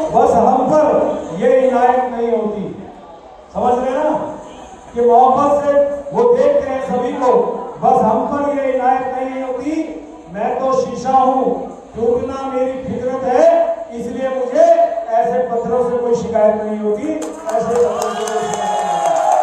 बस हम पर ये इनायत नहीं होती। समझ रहे ना कि मोहब्बत से वो देखते हैं सभी को, बस हम पर ये इनायत नहीं होती। मैं तो शीशा हूँ, टूटना मेरी फितरत है, इसलिए मुझे ऐसे पत्थरों से कोई शिकायत नहीं होती, ऐसे पत्थरों से कोई शिकायत नहीं होती।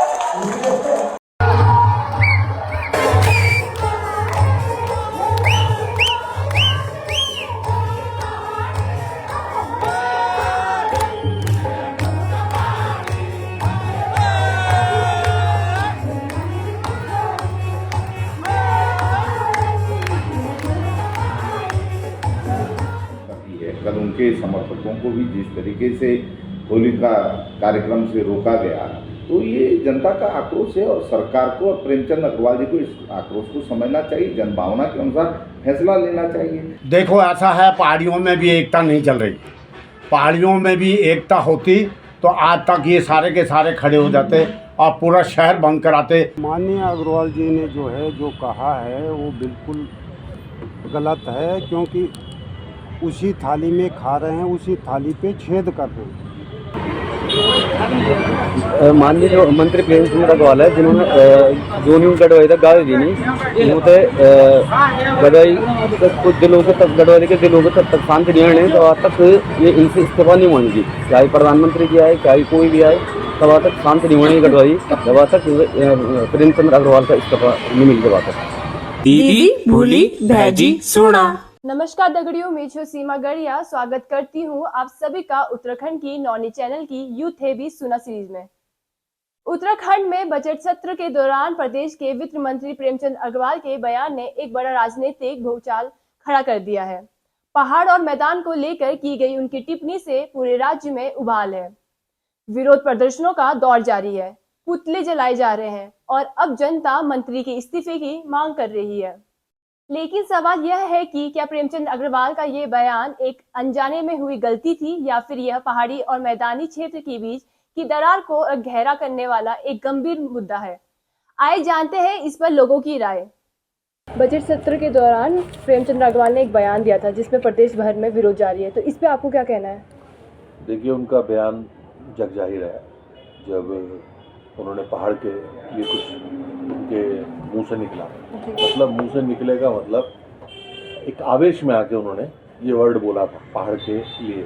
इसलिए कल उनके समर्थकों को भी जिस तरीके से होली का कार्यक्रम से रोका गया, तो ये जनता का आक्रोश है और सरकार को और प्रेमचंद अग्रवाल जी को इस आक्रोश को समझना चाहिए, जनभावना के अनुसार फैसला लेना चाहिए। देखो ऐसा है, पहाड़ियों में भी एकता नहीं चल रही। पहाड़ियों में भी एकता होती तो आज तक ये सारे के सारे खड़े हो जाते और पूरा शहर बंद कराते। माननीय अग्रवाल जी ने जो कहा है वो बिल्कुल गलत है, क्योंकि उसी थाली में खा रहे हैं, उसी थाली पे छेद कर रहे हैं। माननीय जो मंत्री प्रेम सिंह अग्रवाल है, जिन्होंने जो न्यूज गढ़वाई था गाड़ी दी नहीं, उन्होंने गढ़वाई कुछ दिलों के तक गढ़वाली के दिलों के तब तक शांति नहीं आने, तो आज तक ये इनसे इस्तीफा नहीं मांगी, चाहे प्रधानमंत्री जी आए चाहे कोई भी आए, तब आज तक शांति नहीं होनी गढ़वाई, जब आज तक प्रेमचंद अग्रवाल का इस्तीफा नहीं मिल गया। दीदी भूली भैजी सोना। नमस्कार दगड़ियों, मैं छू सीमा गढ़िया स्वागत करती हूँ आप सभी का उत्तराखंड की नौनी चैनल की यूथ है भी सुना सीरीज में। उत्तराखंड में बजट सत्र के दौरान प्रदेश के वित्त मंत्री प्रेमचंद अग्रवाल के बयान ने एक बड़ा राजनीतिक भूचाल खड़ा कर दिया है। पहाड़ और मैदान को लेकर की गई उनकी टिप्पणी से पूरे राज्य में उबाल है। विरोध प्रदर्शनों का दौर जारी है, पुतले जलाए जा रहे हैं और अब जनता मंत्री के इस्तीफे की मांग कर रही है। लेकिन सवाल यह है कि क्या प्रेमचंद अग्रवाल का ये बयान एक अनजाने में हुई गलती थी या फिर यह पहाड़ी और मैदानी क्षेत्र के बीच की दरार को गहरा करने वाला एक गंभीर मुद्दा है। आइए जानते हैं इस पर लोगों की राय। बजट सत्र के दौरान प्रेमचंद अग्रवाल ने एक बयान दिया था जिसमें प्रदेश भर में विरोध जारी है, तो इस पे आपको क्या कहना है? देखिए, उनका बयान जग जाहिर है। जब उन्होंने पहाड़ के लिए कुछ उनके मुंह से निकला, मतलब मुंह से निकलेगा मतलब एक आवेश में आके उन्होंने ये वर्ड बोला था पहाड़ के लिए,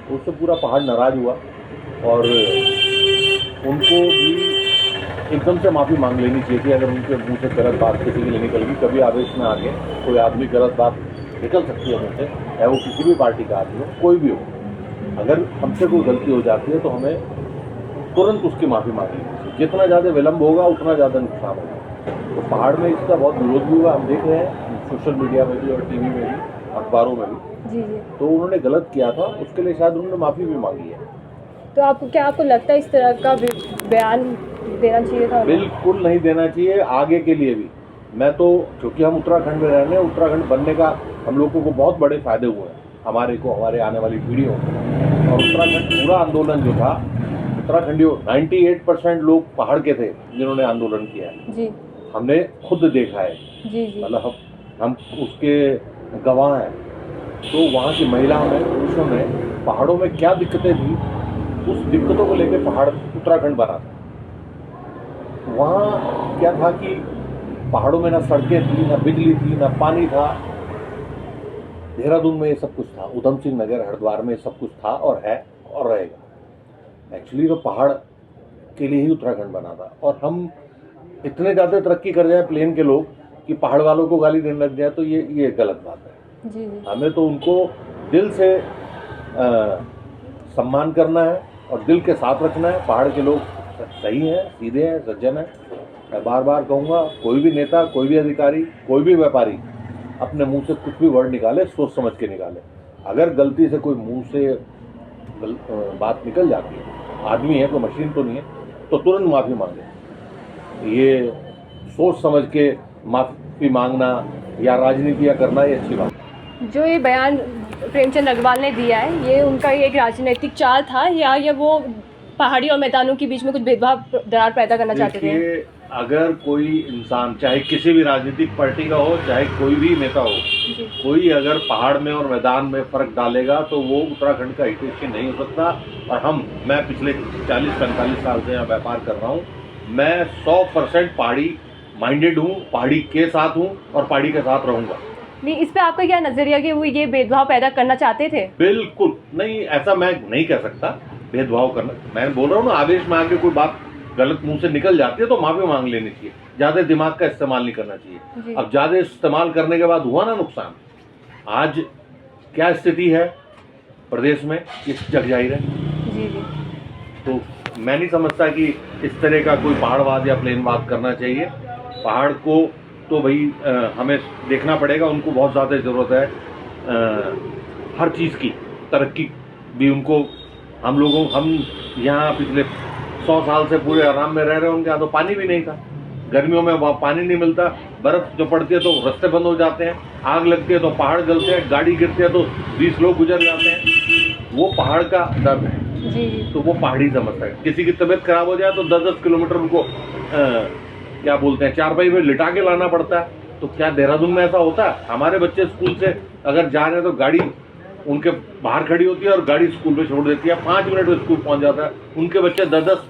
तो उससे पूरा पहाड़ नाराज हुआ और उनको भी एकदम से माफ़ी मांग लेनी चाहिए कि अगर उनके मुंह से गलत बात किसी की नहीं निकलेगी। कभी आवेश में आके कोई आदमी गलत बात निकल सकती है मुँह से, चाहे वो किसी भी पार्टी का आदमी हो, कोई भी हो। अगर हमसे कोई गलती हो जाती है तो हमें तुरंत उसकी माफ़ी मांगनी चाहिए। जितना ज़्यादा विलम्ब होगा उतना ज़्यादा नुकसान होगा। तो पहाड़ में इसका बहुत विरोध भी हुआ, हम देख रहे हैं सोशल मीडिया में भी और टीवी में भी, अखबारों में भी। जी। तो उन्होंने गलत किया था, उसके लिए शायद उन्होंने माफ़ी भी मांगी है। तो आपको लगता है इस तरह का बयान देना चाहिए था? बिल्कुल नहीं देना चाहिए, आगे के लिए भी। मैं तो, क्योंकि हम उत्तराखंड में रहने, उत्तराखंड बनने का हम लोगों को बहुत बड़े फायदे हुए हैं, हमारे को, हमारे आने वाली पीढ़ियों को। और उत्तराखंड पूरा आंदोलन जो था, उत्तराखंडियों 98% लोग पहाड़ के थे जिन्होंने आंदोलन किया है। जी। हमने खुद देखा है। जी जी। मतलब हम उसके गवाह हैं। तो वहाँ की महिलाओं ने, पुरुषों ने पहाड़ों में क्या दिक्कतें थी, उस दिक्कतों को लेकर पहाड़ उत्तराखंड बना था। वहाँ क्या था कि पहाड़ों में ना सड़कें थी, ना बिजली थी, ना पानी था। देहरादून में ये सब कुछ था, उधम सिंह नगर, हरिद्वार में सब कुछ था और है और रहेगा। एक्चुअली तो पहाड़ के लिए ही उत्तराखंड बना था और हम इतने ज़्यादा तरक्की कर जाए प्लेन के लोग कि पहाड़ वालों को गाली देने लग जाए, तो ये गलत बात है। जी जी। हमें तो उनको दिल से सम्मान करना है और दिल के साथ रखना है। पहाड़ के लोग सही हैं, सीधे हैं, सज्जन हैं। मैं बार बार कहूँगा, कोई भी नेता, कोई भी अधिकारी, कोई भी व्यापारी अपने मुंह से कुछ भी वर्ड निकाले, सोच समझ के निकाले। अगर गलती से कोई मुंह से बात निकल जाती है, आदमी है, कोई मशीन तो नहीं है, तो तुरंत माफ़ी मांगे। ये सोच समझ के माफ़ी मांगना या राजनीतियाँ करना, ये अच्छी बात है। जो ये बयान प्रेमचंद अग्रवाल ने दिया है, ये उनका एक राजनीतिक चाल था या ये वो पहाड़ी और मैदानों के बीच में कुछ भेदभाव, दरार पैदा करना चाहते थे? अगर कोई इंसान चाहे किसी भी राजनीतिक पार्टी का हो, चाहे कोई भी नेता हो, कोई अगर पहाड़ में और मैदान में फ़र्क डालेगा तो वो उत्तराखंड का हितैषी नहीं हो सकता। और मैं पिछले 40-45 साल से यहाँ व्यापार कर रहा हूँ, मैं 100% पहाड़ी माइंडेड हूँ, पहाड़ी के साथ हूँ और पहाड़ी के साथ रहूँगा। नहीं, इस पे आपका क्या नजरिया कि वो ये भेदभाव पैदा करना चाहते थे? बिल्कुल नहीं, ऐसा मैं नहीं कह सकता भेदभाव करना। मैं बोल रहा हूँ ना, आवेश में आके कोई बात गलत मुंह से निकल जाती है तो माफी मांग लेनी चाहिए, ज्यादा दिमाग का इस्तेमाल नहीं करना चाहिए। अब ज्यादा इस्तेमाल करने के बाद हुआ ना नुकसान। आज क्या स्थिति है प्रदेश में, ये जग जाहिर है। जी जी। तो मैं नहीं समझता कि इस तरह का कोई पहाड़वाद या प्लेनवाद करना चाहिए। पहाड़ को तो भाई हमें देखना पड़ेगा, उनको बहुत ज़्यादा ज़रूरत है हर चीज़ की, तरक्की भी उनको। हम यहाँ पिछले 100 साल से पूरे आराम में रह रहे हैं, उनके यहाँ तो पानी भी नहीं था, गर्मियों में वहाँ पानी नहीं मिलता, बर्फ़ जो पड़ती है तो रास्ते बंद हो जाते हैं, आग लगती है तो पहाड़ जलते हैं, गाड़ी गिरती है तो 20 लोग गुजर जाते हैं। वो पहाड़ का दर्द है जी। तो वो पहाड़ी समझता है। किसी की तबीयत खराब हो जाए तो 10-10 किलोमीटर उनको क्या बोलते हैं, चारपाई में लिटा के लाना पड़ता है। तो क्या देहरादून में ऐसा होता है? हमारे बच्चे स्कूल से अगर जा रहे हैं तो गाड़ी उनके बाहर खड़ी होती है और गाड़ी स्कूल पे छोड़ देती है, 5 मिनट में स्कूल पहुंच जाता है। उनके बच्चे 10-10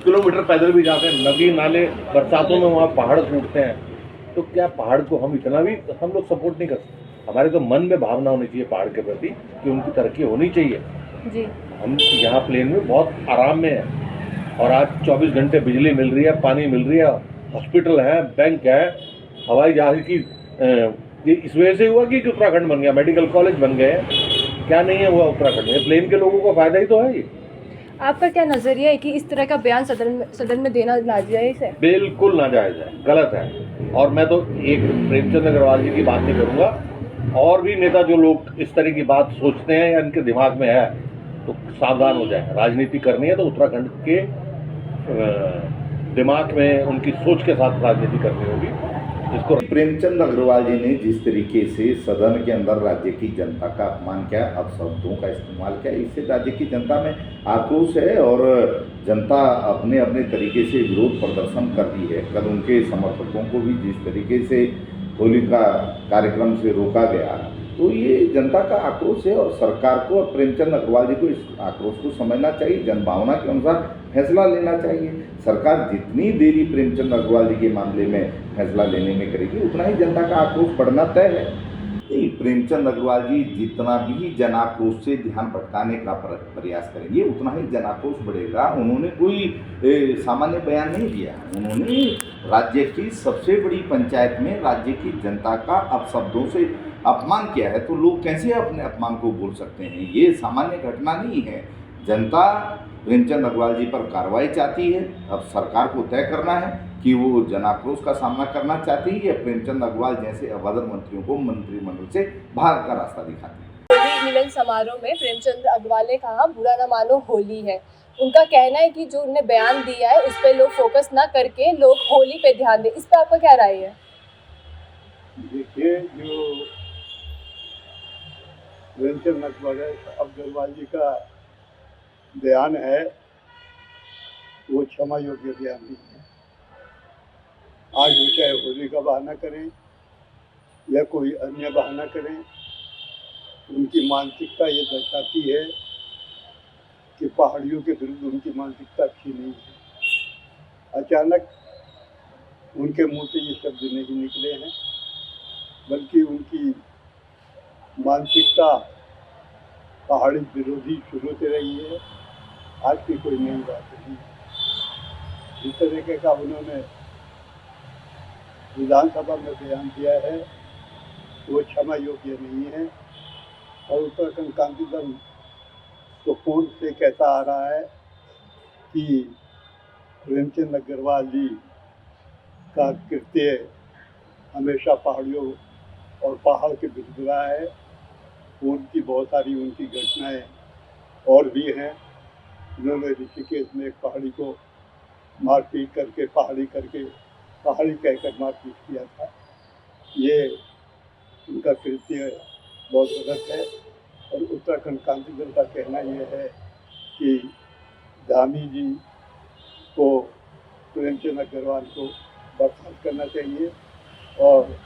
किलोमीटर पैदल भी जाते हैं, नदी नाले बरसातों में वहाँ पहाड़ टूटते हैं। तो क्या पहाड़ को हम इतना भी हम लोग सपोर्ट नहीं कर सकते? हमारे तो मन में भावना होनी चाहिए पहाड़ के प्रति कि उनकी तरक्की होनी चाहिए जी। हम यहाँ प्लेन में बहुत आराम में है और आज 24 घंटे बिजली मिल रही है, पानी मिल रही है, हॉस्पिटल है, बैंक है, हवाई जहाज की ये इस वजह से हुआ कि उत्तराखंड बन गया, मेडिकल कॉलेज बन गए। क्या नहीं है हुआ उत्तराखंड में? प्लेन के लोगों को फायदा ही तो है। ये आपका क्या नजरिया है कि इस तरह का बयान सदन में देना नाजायज है? बिल्कुल नाजायज है, गलत है। और मैं तो एक प्रेमचंद अग्रवाल जी की बात नहीं करूँगा, और भी नेता जो लोग इस तरह की बात सोचते हैं या इनके दिमाग में है तो सावधान हो जाए। राजनीति करनी है तो उत्तराखंड के दिमाग में, उनकी सोच के साथ राजनीति करनी होगी। इसको प्रेमचंद अग्रवाल जी ने जिस तरीके से सदन के अंदर राज्य की जनता का अपमान किया, अपशब्दों का इस्तेमाल किया, इससे राज्य की जनता में आक्रोश है और जनता अपने अपने तरीके से विरोध प्रदर्शन कर रही है। कल उनके समर्थकों को भी जिस तरीके से होली का कार्यक्रम से रोका गया, तो ये जनता का आक्रोश है और सरकार को और प्रेमचंद अग्रवाल जी को इस आक्रोश को समझना चाहिए, जनभावना के अनुसार फैसला लेना चाहिए। सरकार जितनी देरी प्रेमचंद अग्रवाल जी के मामले में फैसला लेने में करेगी, उतना ही जनता का आक्रोश बढ़ना तय है। प्रेमचंद अग्रवाल जी जितना भी जन आक्रोश से ध्यान भटकाने का प्रयास करेंगे, उतना ही जन आक्रोश बढ़ेगा। उन्होंने कोई सामान्य बयान नहीं दिया, उन्होंने राज्य की सबसे बड़ी पंचायत में राज्य की जनता का अपशब्दों से अपमान किया है। तो लोग कैसे अपने अपमान को बोल सकते हैं? ये सामान्य घटना नहीं है। जनता प्रेमचंद अग्रवाल जी पर कार्रवाई चाहती है। अब सरकार को तय करना है कि वो जन आक्रोश का सामना करना चाहती है या प्रेमचंद अग्रवाल जैसे अभद्र मंत्रियों को मंत्रिमंडल से बाहर का रास्ता दिखाती है। होली मिलन समारोह में प्रेमचंद अग्रवाल ने कहा, बुरा न मानो होली है। उनका कहना है कि जो उन्होंने बयान दिया है उस पर लोग फोकस ना करके लोग होली पे ध्यान दें। इस पर आपका क्या राय है? देखिए, जो प्रेमचंद अग्रवाल जी का बयान है वो क्षमा योग्य बयान नहीं है। आज वो चाहे होली का बहाना करें या कोई अन्य बहाना करें, उनकी मानसिकता ये दर्शाती है कि पहाड़ियों के विरुद्ध उनकी मानसिकता अच्छी नहीं है। अचानक उनके मुंह से ये शब्द नहीं निकले हैं, बल्कि उनकी मानसिकता पहाड़ी विरोधी शुरू से रही है, आज की कोई नई बात नहीं। इस तरीके का उन्होंने विधानसभा में बयान दिया है वो क्षमा योग्य नहीं है। और उत्तराखंड क्रांति दल तो पूर्व से कहता आ रहा है कि प्रेमचंद अग्रवाल जी का कृत्य हमेशा पहाड़ियों और पहाड़ के विरुद्ध रहा है। उनकी बहुत सारी उनकी घटनाएं और भी हैं। उन्होंने ऋषिकेश में एक पहाड़ी को मारपीट करके पहाड़ी कहकर मारपीट किया था। ये उनका कृत्य बहुत गलत है और उत्तराखंड क्रांति दल का कहना यह है कि धामी जी को, प्रेमचंद अग्रवाल को बर्खास्त करना चाहिए और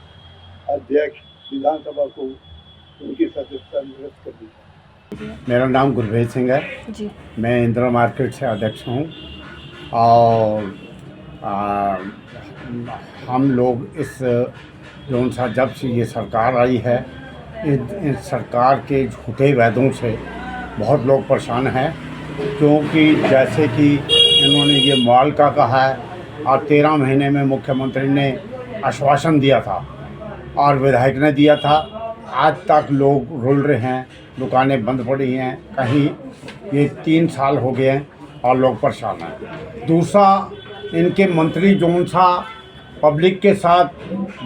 अध्यक्ष विधानसभा को उनकी सदस्यता निरस्त करनी चाहिए। मेरा नाम गुरभेज सिंह है जी। मैं इंदिरा मार्केट से अध्यक्ष हूँ और हम लोग इस जो सा जब से ये सरकार आई है इस सरकार के झूठे वादों से बहुत लोग परेशान हैं, क्योंकि जैसे कि इन्होंने ये मॉल का कहा है और 13 महीने में मुख्यमंत्री ने आश्वासन दिया था और विधायक ने दिया था। आज तक लोग रुल रहे हैं, दुकानें बंद पड़ी हैं, कहीं ये 3 साल हो गए हैं और लोग परेशान हैं। दूसरा, इनके मंत्री जोन सा पब्लिक के साथ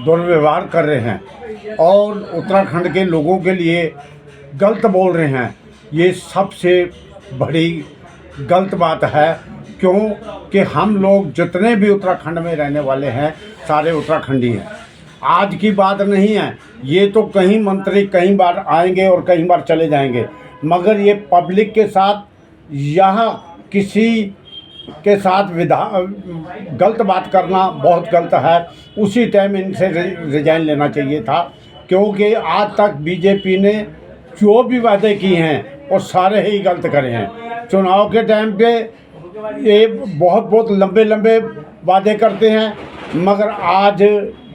दुर्व्यवहार कर रहे हैं और उत्तराखंड के लोगों के लिए गलत बोल रहे हैं, ये सबसे बड़ी गलत बात है। क्योंकि हम लोग जितने भी उत्तराखंड में रहने वाले हैं सारे उत्तराखंडी हैं। आज की बात नहीं है, ये तो कहीं मंत्री कई बार आएंगे और कई बार चले जाएंगे, मगर ये पब्लिक के साथ यहाँ किसी के साथ गलत बात करना बहुत गलत है। उसी टाइम इनसे रिजाइन लेना चाहिए था, क्योंकि आज तक बीजेपी ने जो भी वादे किए हैं वो सारे ही गलत करे हैं। चुनाव के टाइम पे ये बहुत लंबे वादे करते हैं, मगर आज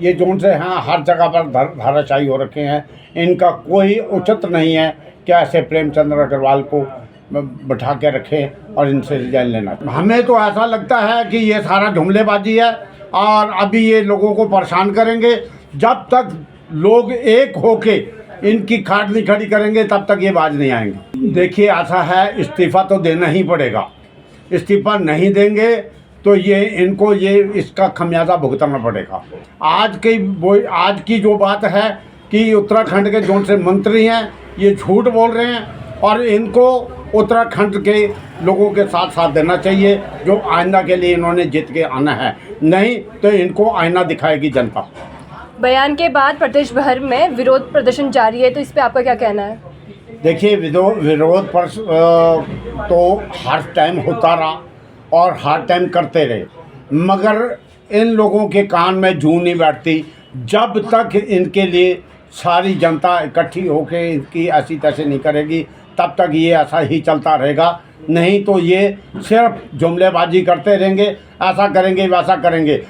ये जोन से हैं हर जगह पर धाराशाही हो रखे हैं। इनका कोई उचित नहीं है कि ऐसे प्रेमचंद्र अग्रवाल को बैठा के रखें और इनसे रिजाइन लेना। हमें तो ऐसा लगता है कि ये सारा जुमलेबाजी है और अभी ये लोगों को परेशान करेंगे। जब तक लोग एक होके इनकी खाट नहीं खड़ी करेंगे तब तक ये बाज नहीं आएंगे। देखिए, ऐसा है, इस्तीफ़ा तो देना ही पड़ेगा। इस्तीफ़ा नहीं देंगे तो ये इनको इसका खमियाजा भुगतना पड़ेगा। आज की जो बात है कि उत्तराखंड के जोन से मंत्री हैं ये झूठ बोल रहे हैं और इनको उत्तराखंड के लोगों के साथ देना चाहिए, जो आइंदा के लिए इन्होंने जीत के आना है, नहीं तो इनको आईना दिखाएगी जनता। बयान के बाद प्रदेश भर में विरोध प्रदर्शन जारी है, तो इस पे आपका क्या कहना है? देखिए, विरोध पर तो हर टाइम होता रहा और हर टाइम करते रहे, मगर इन लोगों के कान में जूं नहीं बैठती जब तक इनके लिए सारी जनता इकट्ठी होकर इनकी ऐसी तैसी नहीं करेगी, तब तक ये ऐसा ही चलता रहेगा। नहीं तो ये सिर्फ जुमलेबाजी करते रहेंगे, ऐसा करेंगे वैसा करेंगे।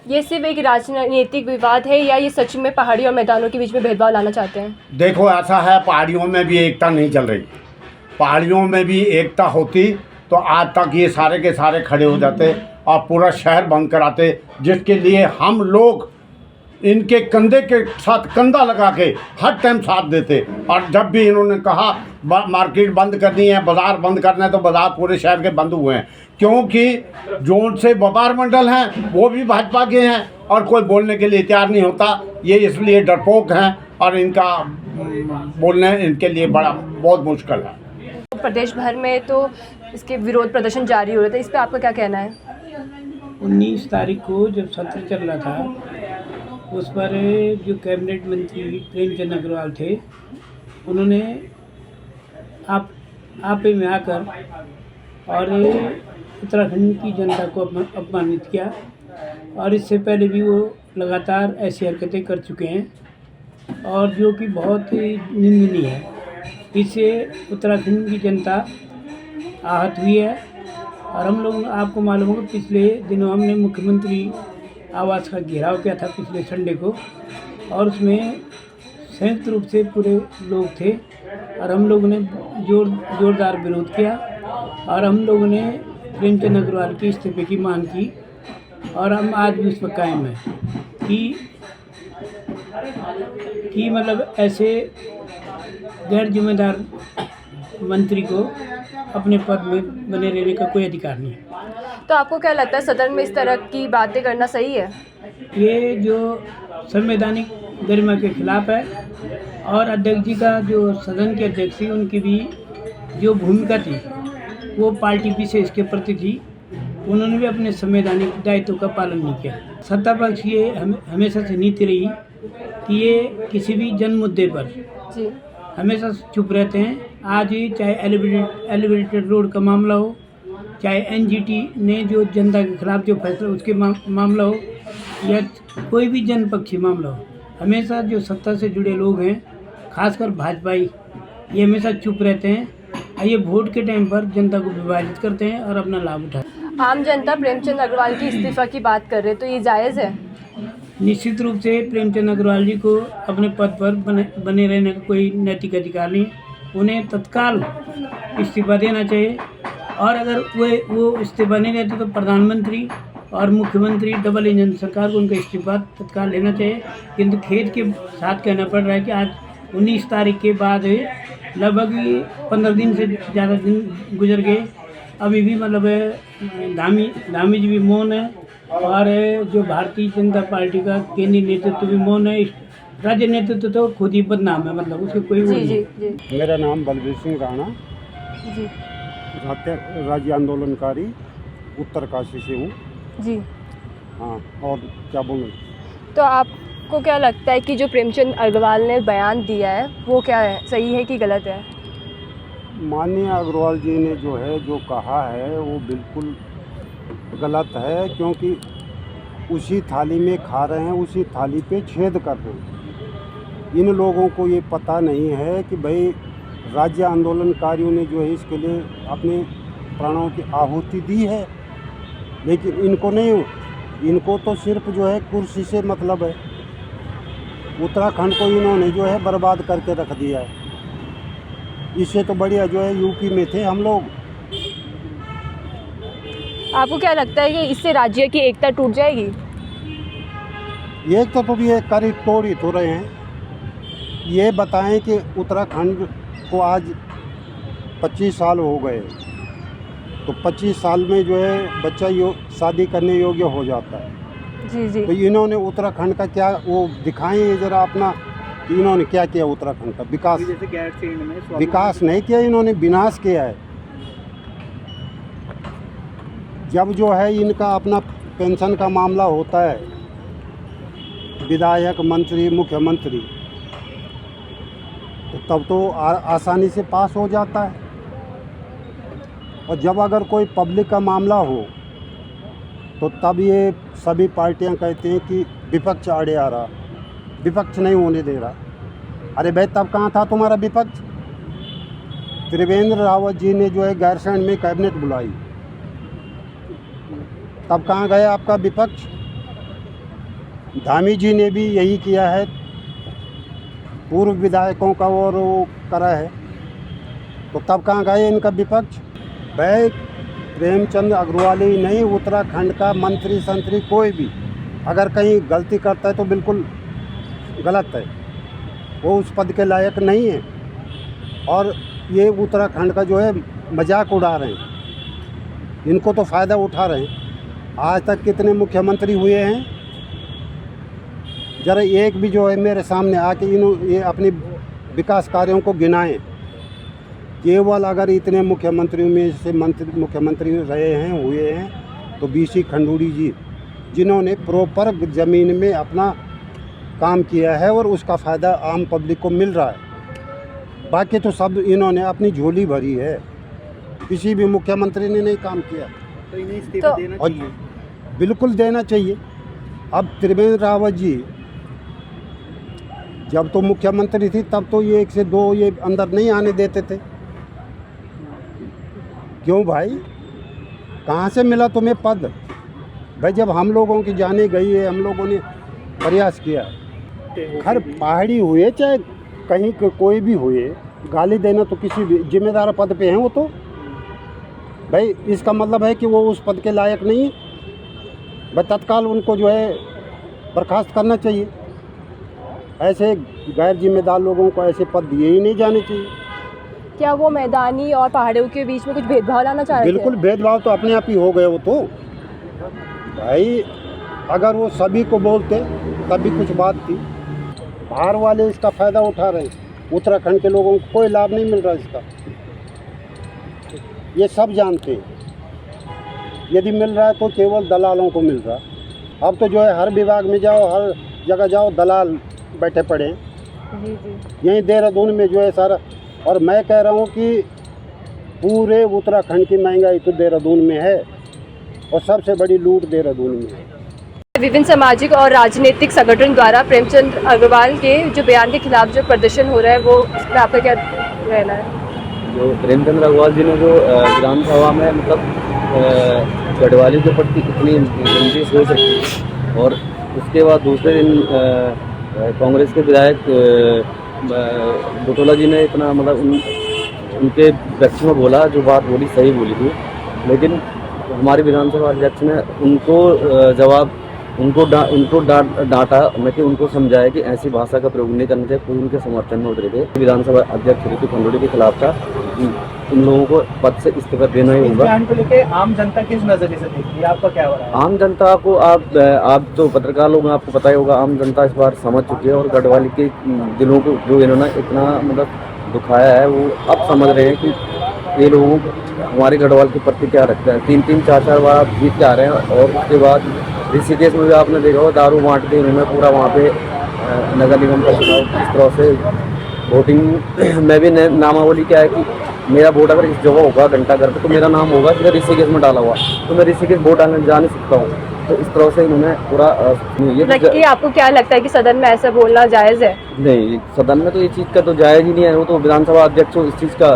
ये सिर्फ एक राजनीतिक विवाद है या ये सच में पहाड़ी और मैदानों के बीच में भेदभाव लाना चाहते हैं? देखो, ऐसा है, पहाड़ियों में भी एकता नहीं चल रही। पहाड़ियों में भी एकता होती तो आज तक ये सारे के सारे खड़े हो जाते और पूरा शहर बंद कराते, जिसके लिए हम लोग इनके कंधे के साथ कंधा लगा के हर टाइम साथ देते। और जब भी इन्होंने कहा मार्केट बंद करनी है, बाज़ार बंद करना है, तो बाज़ार पूरे शहर के बंद हुए हैं, क्योंकि जोन से व्यापार मंडल हैं वो भी भाजपा के हैं और कोई बोलने के लिए तैयार नहीं होता। ये इसलिए डरपोक हैं और इनका बोलने इनके लिए बहुत मुश्किल है। प्रदेश भर में तो इसके विरोध प्रदर्शन जारी हो रहे थे, इस पर आपका क्या कहना है? 19 तारीख को जब सत्र चल रहा था उस पर जो कैबिनेट मंत्री प्रेमचंद अग्रवाल थे, उन्होंने आपे में आकर और उत्तराखंड की जनता को अपमानित किया और इससे पहले भी वो लगातार ऐसी हरकतें कर चुके हैं और जो कि बहुत ही निंदनीय है। इससे उत्तराखंड की जनता आहत हुई है और हम लोग, आपको मालूम होगा, पिछले दिनों हमने मुख्यमंत्री आवास का घेराव किया था पिछले संडे को और उसमें संयुक्त रूप से पूरे लोग थे और हम लोगों ने जोरदार विरोध किया और हम लोगों ने प्रेमचंद अग्रवाल के इस्तीफे की मांग की और हम आज भी उस पर कायम हैं कि मतलब ऐसे गैर जिम्मेदार मंत्री को अपने पद में बने रहने का कोई अधिकार नहीं है। तो आपको क्या लगता है सदन में इस तरह की बातें करना सही है? ये जो संवैधानिक गरिमा के खिलाफ है और अध्यक्ष जी का जो सदन के अध्यक्ष थी उनकी भी जो भूमिका थी वो पार्टी विशेष के प्रति थी, उन्होंने भी अपने संवैधानिक दायित्व का पालन नहीं किया। सत्ता पक्ष ये हमेशा से नीति रही कि ये किसी भी जन मुद्दे पर जी हमेशा चुप रहते हैं। आज ही चाहे एलिवेटेड रोड का मामला हो, चाहे एनजीटी ने जो जनता के खिलाफ जो फैसला उसके मामला हो या कोई भी जनपक्षी मामला हो, हमेशा जो सत्ता से जुड़े लोग हैं, खासकर भाजपाई, ये हमेशा चुप रहते हैं और ये वोट के टाइम पर जनता को विभाजित करते हैं और अपना लाभ उठाते हैं। आम जनता प्रेमचंद अग्रवाल की इस्तीफा की बात कर रहे, तो ये जायज़ है? निश्चित रूप से प्रेमचंद अग्रवाल जी को अपने पद पर बने रहने का कोई नैतिक अधिकार नहीं, उन्हें तत्काल इस्तीफा देना चाहिए। और अगर वो इस्तीफा नहीं देते तो प्रधानमंत्री और मुख्यमंत्री डबल इंजन सरकार को उनका इस्तीफा तत्काल लेना चाहिए। किंतु खेद के साथ कहना पड़ रहा है कि आज 19 तारीख के बाद लगभग 15 दिन से ज़्यादा दिन गुजर गए, अभी भी मतलब धामी जी भी मौन है और जो भारतीय जनता पार्टी का केंद्रीय नेतृत्व भी मौन है। राज्य नेतृत्व तो खुद ही बदनाम है, मतलब उसके कोई वो नहीं। मेरा नाम बलबीर सिंह राणा, जी राज्य आंदोलनकारी उत्तरकाशी से हूँ जी। हाँ, और क्या बोलूँ? तो आपको क्या लगता है कि जो प्रेमचंद अग्रवाल ने बयान दिया है वो क्या है, सही है कि गलत है? माननीय अग्रवाल जी ने जो कहा है वो बिल्कुल गलत है, क्योंकि उसी थाली में खा रहे हैं, उसी थाली पे छेद कर रहे हैं। इन लोगों को ये पता नहीं है कि भाई राज्य आंदोलनकारियों ने इसके लिए अपने प्राणों की आहुति दी है, लेकिन इनको नहीं, इनको तो सिर्फ कुर्सी से मतलब है। उत्तराखंड को इन्होंने बर्बाद करके रख दिया है। इससे तो बढ़िया यूपी में थे हम लोग। आपको क्या लगता है कि इससे राज्य की एकता टूट जाएगी? एक तो ये करीब तोड़ ही तो रहे हैं। ये बताएं कि उत्तराखंड को आज 25 साल हो गए, तो 25 साल में बच्चा शादी करने योग्य हो जाता है। जी जी। तो इन्होंने उत्तराखंड का क्या वो दिखाएं जरा अपना, कि इन्होंने क्या किया उत्तराखंड का विकास? विकास नहीं किया, इन्होंने विनाश किया है। जब इनका अपना पेंशन का मामला होता है, विधायक, मंत्री, मुख्यमंत्री, तो तब तो आसानी से पास हो जाता है। और जब अगर कोई पब्लिक का मामला हो तो तब ये सभी पार्टियां कहते हैं कि विपक्ष आड़े आ रहा, विपक्ष नहीं होने दे रहा। अरे भाई, तब कहाँ था तुम्हारा विपक्ष? त्रिवेंद्र रावत जी ने गैरसैंण में कैबिनेट बुलाई, तब कहाँ गए आपका विपक्ष? धामी जी ने भी यही किया है, पूर्व विधायकों का और वो करा है, तो तब कहाँ गए इनका विपक्ष? भाई, प्रेमचंद अग्रवाल ही नहीं, उत्तराखंड का मंत्री संतरी कोई भी अगर कहीं गलती करता है तो बिल्कुल गलत है, वो उस पद के लायक नहीं है। और ये उत्तराखंड का मजाक उड़ा रहे हैं, इनको तो फ़ायदा उठा रहे हैं। आज तक कितने मुख्यमंत्री हुए हैं? जरा एक भी मेरे सामने आके ये अपने विकास कार्यों को गिनाएं। केवल अगर इतने मुख्यमंत्रियों में से मुख्यमंत्री रहे हैं, हुए हैं, तो बीसी खंडूड़ी जी, जिन्होंने प्रॉपर ज़मीन में अपना काम किया है और उसका फ़ायदा आम पब्लिक को मिल रहा है। बाकी तो सब इन्होंने अपनी झोली भरी है, किसी भी मुख्यमंत्री ने नहीं काम किया। तो इन्हें इस्तीफा देना चाहिए। बिल्कुल देना चाहिए। अब त्रिवेंद्र रावत जी जब तो मुख्यमंत्री थी तब तो ये 1 से 2 ये अंदर नहीं आने देते थे। क्यों भाई, कहाँ से मिला तुम्हें पद? भाई, जब हम लोगों की जाने गई है, हम लोगों ने प्रयास किया, हर पहाड़ी हुए चाहे कहीं कोई भी हुए, गाली देना तो किसी भी जिम्मेदार पद पे हैं वो तो। भाई, इसका मतलब है कि वो उस पद के लायक नहीं है। भाई, तत्काल उनको बर्खास्त करना चाहिए। ऐसे गैर जिम्मेदार लोगों को ऐसे पद दिए ही नहीं जाने चाहिए। क्या वो मैदानी और पहाड़ियों के बीच में कुछ भेदभाव लाना चाह रहे थे? बिल्कुल, भेदभाव तो अपने आप ही हो गए वो तो। भाई, अगर वो सभी को बोलते तब भी कुछ बात थी। बाहर वाले इसका फ़ायदा उठा रहे हैं, उत्तराखंड के लोगों को कोई लाभ नहीं मिल रहा इसका, ये सब जानते हैं। यदि मिल रहा है तो केवल दलालों को मिल रहा है। अब तो हर विभाग में जाओ, हर जगह जाओ, दलाल बैठे पड़े हैं। जी जी। यहीं देहरादून में सारा। और मैं कह रहा हूँ कि पूरे उत्तराखंड की महंगाई तो देहरादून में है और सबसे बड़ी लूट देहरादून में है। विभिन्न सामाजिक और राजनीतिक संगठन द्वारा प्रेमचंद अग्रवाल के जो बयान के खिलाफ जो प्रदर्शन हो रहा है वो उसमें आपका क्या रहना है? जो प्रेमचंद अग्रवाल जी ने जो विधानसभा में मतलब गढ़वाली के प्रति इतनी गंदी सोच रखी और उसके बाद दूसरे दिन कांग्रेस के विधायक बुटोला जी ने इतना मतलब उनके पक्ष में बोला, जो बात बोली सही बोली थी, लेकिन हमारे विधानसभा अध्यक्ष ने उनको डांटा न कि उनको समझाया कि ऐसी भाषा का प्रयोग नहीं करना चाहिए। कोई उनके समर्थन में उतरे थे। विधानसभा अध्यक्ष ऋतु खंडोड़ी के खिलाफ था। उन लोगों को पद से इस्तीफा देना ही होगा। बयान को लेकर आम जनता किस नजरिए से देखती है, आपका क्या हो रहा है? आम जनता को आप तो पत्रकार लोग हैं, आपको पता ही होगा, आम जनता इस बार समझ चुकी है और गढ़वाली के दिलों को जो इन्होंने इतना मतलब दुखाया है वो अब समझ रहे हैं कि ये लोगों हमारे गढ़वाल के प्रति क्या रखता है। 3-3, 4-4 बार आप जीत के आ रहे हैं और उसके बाद ऋषिकेश में भी आपने देखा होगा दारू बांट के इन्होंने पूरा वहाँ पे नगर निगम का चुनाव इस तरह से वोटिंग में भी नामावली क्या है कि मेरा वोट अगर इस जगह होगा घंटाघर पे तो मेरा नाम होगा कि ऋषिकेश में डाला हुआ, तो मैं ऋषिकेश वोट डालने जा नहीं सकता हूँ। तो इस तरह से इन्होंने पूरा ये आपको क्या लगता है कि सदन में ऐसा बोलना जायज़ है? नहीं, सदन में तो ये चीज़ का तो जायज़ ही नहीं है। वो तो विधानसभा अध्यक्ष को इस चीज़ का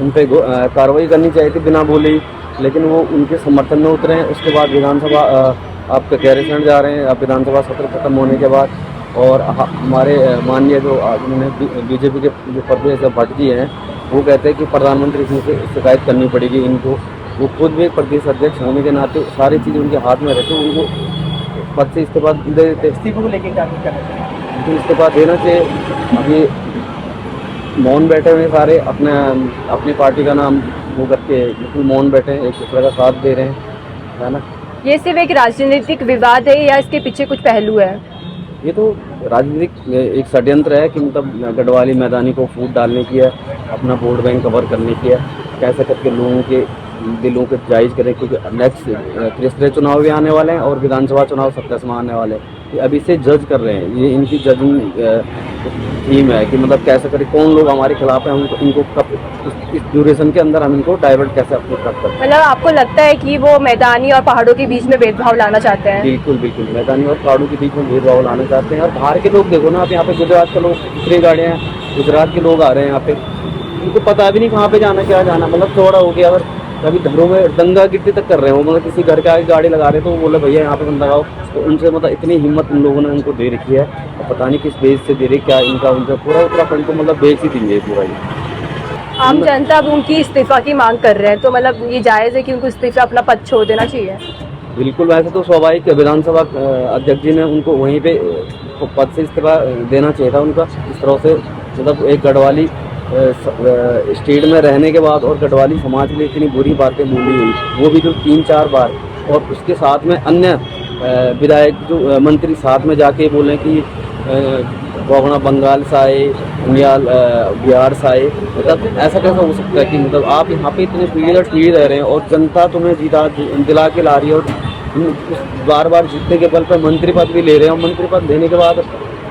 उन पर कार्रवाई करनी चाहिए थी बिना बोले, लेकिन वो उनके समर्थन में उतरे हैं। उसके बाद विधानसभा आप गैरसैंण जा रहे हैं, अब विधानसभा सत्र खत्म होने के बाद, और हमारे माननीय जो उन्होंने बीजेपी के जो प्रदेश भट्ट जी हैं वो कहते हैं कि प्रधानमंत्री से शिकायत करनी पड़ेगी इनको। वो खुद भी प्रदेश अध्यक्ष होने के नाते सारी चीज़ें उनके हाथ में रहती, उनको पद से इस्तीफा दे देते। इस्तीफे को लेकर क्या करना चाहिए? उनको इस्तीफा देना चाहिए। अभी मौन बैठे हुए सारे अपनी पार्टी का नाम वो करके बिल्कुल मौन बैठे हैं, एक दूसरे का साथ दे रहे हैं, है ना। ये सिर्फ एक राजनीतिक विवाद है या इसके पीछे कुछ पहलू है? ये तो राजनीतिक एक षड्यंत्र है कि मतलब गढ़वाली मैदानी को फूट डालने की है, अपना वोट बैंक कवर करने की है, कैसे करके लोगों के दिलों को जायज़ करें, क्योंकि नेक्स्ट त्रिस्तरीय चुनाव भी आने वाले हैं और विधानसभा चुनाव 27 में आने वाले हैं। ये अभी से जज कर रहे हैं, ये इनकी जजिंग टीम है कि मतलब कैसे करें, कौन लोग हमारे खिलाफ हैं, इनको कब इस ड्यूरेशन के अंदर हम इनको डाइवर्ट कैसे अपने कर सकते हैं। मतलब आपको लगता है कि वो मैदानी और पहाड़ों के बीच में भेदभाव लाना चाहते हैं? बिल्कुल बिल्कुल, मैदानी और पहाड़ों के बीच में भेदभाव लाना चाहते हैं। और बाहर के लोग देखो ना, आप यहाँ पे गुजरात के लोग दूसरी गाड़ियाँ हैं, गुजरात के लोग आ रहे हैं यहाँ पे, उनको पता भी नहीं कहाँ पे जाना क्या जाना, मतलब थोड़ा हो गया। अगर कभी घरों में दंगा गिरती तक कर रहे हो, मतलब किसी घर के आगे गाड़ी लगा रहे तो वो बोले भैया यहाँ पे बंद लगाओ, तो उनसे मतलब इतनी हिम्मत उन लोगों ने उनको दे रखी है, और पता नहीं किस बेस से दे रही, क्या इनका उनका पूरा उत्तराखंड को मतलब बेच ही देंगे पूरा। आम जनता अब उनकी इस्तीफा की मांग कर रहे हैं, तो मतलब ये जायज़ है कि उनको इस्तीफा अपना पद छोड़ देना चाहिए? बिल्कुल, वैसे तो स्वाभाविक विधानसभा अध्यक्ष जी ने उनको वहीं पे पद से इस्तीफा देना चाहिए था उनका। इस तरह से मतलब एक गढ़वाली स्टेट में रहने के बाद और गढ़वाली समाज के लिए इतनी बुरी बातें बोली हुई, वो भी जो 3-4 बार, और उसके साथ में अन्य विधायक जो मंत्री साथ में जाके बोले कि गोगना बंगाल से आए, नियाल बिहार से आए, मतलब ऐसा कैसा हो सकता है कि मतलब आप यहाँ पे इतने पीढ़ी रह रहे हैं और जनता तुम्हें दिला के ला रही है, और बार बार जीतने के बल पर मंत्री पद भी ले रहे हैं, और मंत्री पद लेने के बाद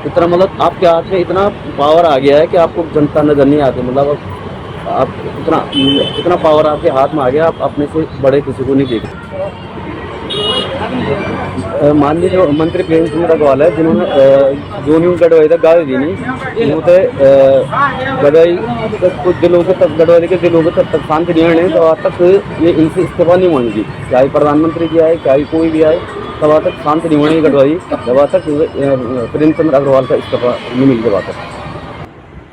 इतना मतलब आपके हाथ में इतना पावर आ गया है कि आपको जनता नजर नहीं आती, मतलब आप इतना पावर आपके हाथ में आ गया, आप अपने से बड़े किसी को नहीं देखते। माननीय जो मंत्री प्रेमचंद अग्रवाल है, जिन्होंने जो न्यू गढ़वाई तक गाड़ी दी नहीं, उन्होंने गढ़वाई कुछ दिलों के तक गढ़वाली के दिलों के तक शांति नहीं आने, तो आज तक ये इनसे इस्तीफा नहीं मांगी, चाहे प्रधानमंत्री जी आए, चाहे कोई भी आए, तब आज तक शांति नहीं होनी गढ़वाई, जब आज तक प्रेमचंद अग्रवाल का इस्तीफा नहीं मिल के बाद।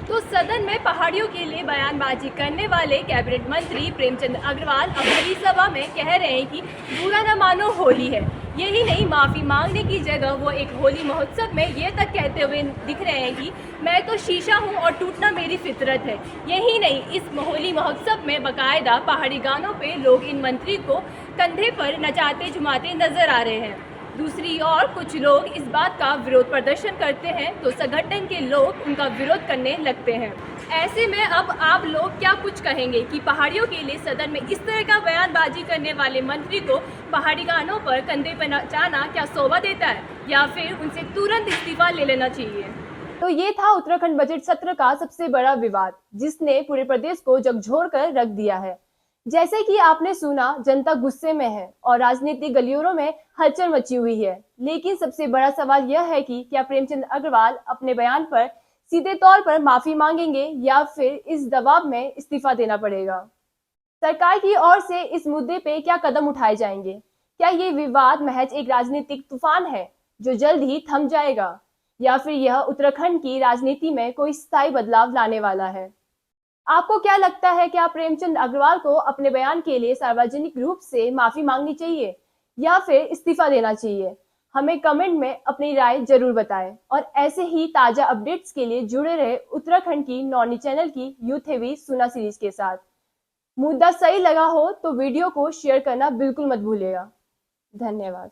तो सदन में पहाड़ियों के लिए बयानबाजी करने वाले कैबिनेट मंत्री प्रेमचंद अग्रवाल अब बड़ी सभा में कह रहे हैं कि बुरा न मानो होली है। यही नहीं, माफ़ी मांगने की जगह वो एक होली महोत्सव में ये तक कहते हुए दिख रहे हैं कि मैं तो शीशा हूँ और टूटना मेरी फितरत है। यही नहीं, इस होली महोत्सव में बाकायदा पहाड़ी गानों पे लोग इन मंत्री को कंधे पर नचाते झुमाते नजर आ रहे हैं। दूसरी ओर कुछ लोग इस बात का विरोध प्रदर्शन करते हैं तो संगठन के लोग उनका विरोध करने लगते हैं। ऐसे में अब आप लोग क्या कुछ कहेंगे कि पहाड़ियों के लिए सदन में इस तरह का बयानबाजी करने वाले मंत्री को पहाड़ी गानों पर कंधे पर नचाना क्या शोभा देता है, या फिर उनसे तुरंत इस्तीफा ले लेना चाहिए? तो ये था उत्तराखंड बजट सत्र का सबसे बड़ा विवाद, जिसने पूरे प्रदेश को झकझोर कर रख दिया है। जैसे कि आपने सुना, जनता गुस्से में है और राजनीतिक गलियारों में हलचल मची हुई है। लेकिन सबसे बड़ा सवाल यह है कि क्या प्रेमचंद अग्रवाल अपने बयान पर सीधे तौर पर माफी मांगेंगे या फिर इस दबाव में इस्तीफा देना पड़ेगा। सरकार की ओर से इस मुद्दे पे क्या कदम उठाए जाएंगे? क्या ये विवाद महज एक राजनीतिक तूफान है जो जल्द ही थम जाएगा, या फिर यह उत्तराखंड की राजनीति में कोई स्थायी बदलाव लाने वाला है? आपको क्या लगता है, क्या प्रेमचंद अग्रवाल को अपने बयान के लिए सार्वजनिक रूप से माफी मांगनी चाहिए या फिर इस्तीफा देना चाहिए? हमें कमेंट में अपनी राय जरूर बताएं और ऐसे ही ताजा अपडेट्स के लिए जुड़े रहे उत्तराखंड की नौनी चैनल की यूथ हेवी सुना सीरीज के साथ। मुद्दा सही लगा हो तो वीडियो को शेयर करना बिल्कुल मत भूलिएगा। धन्यवाद।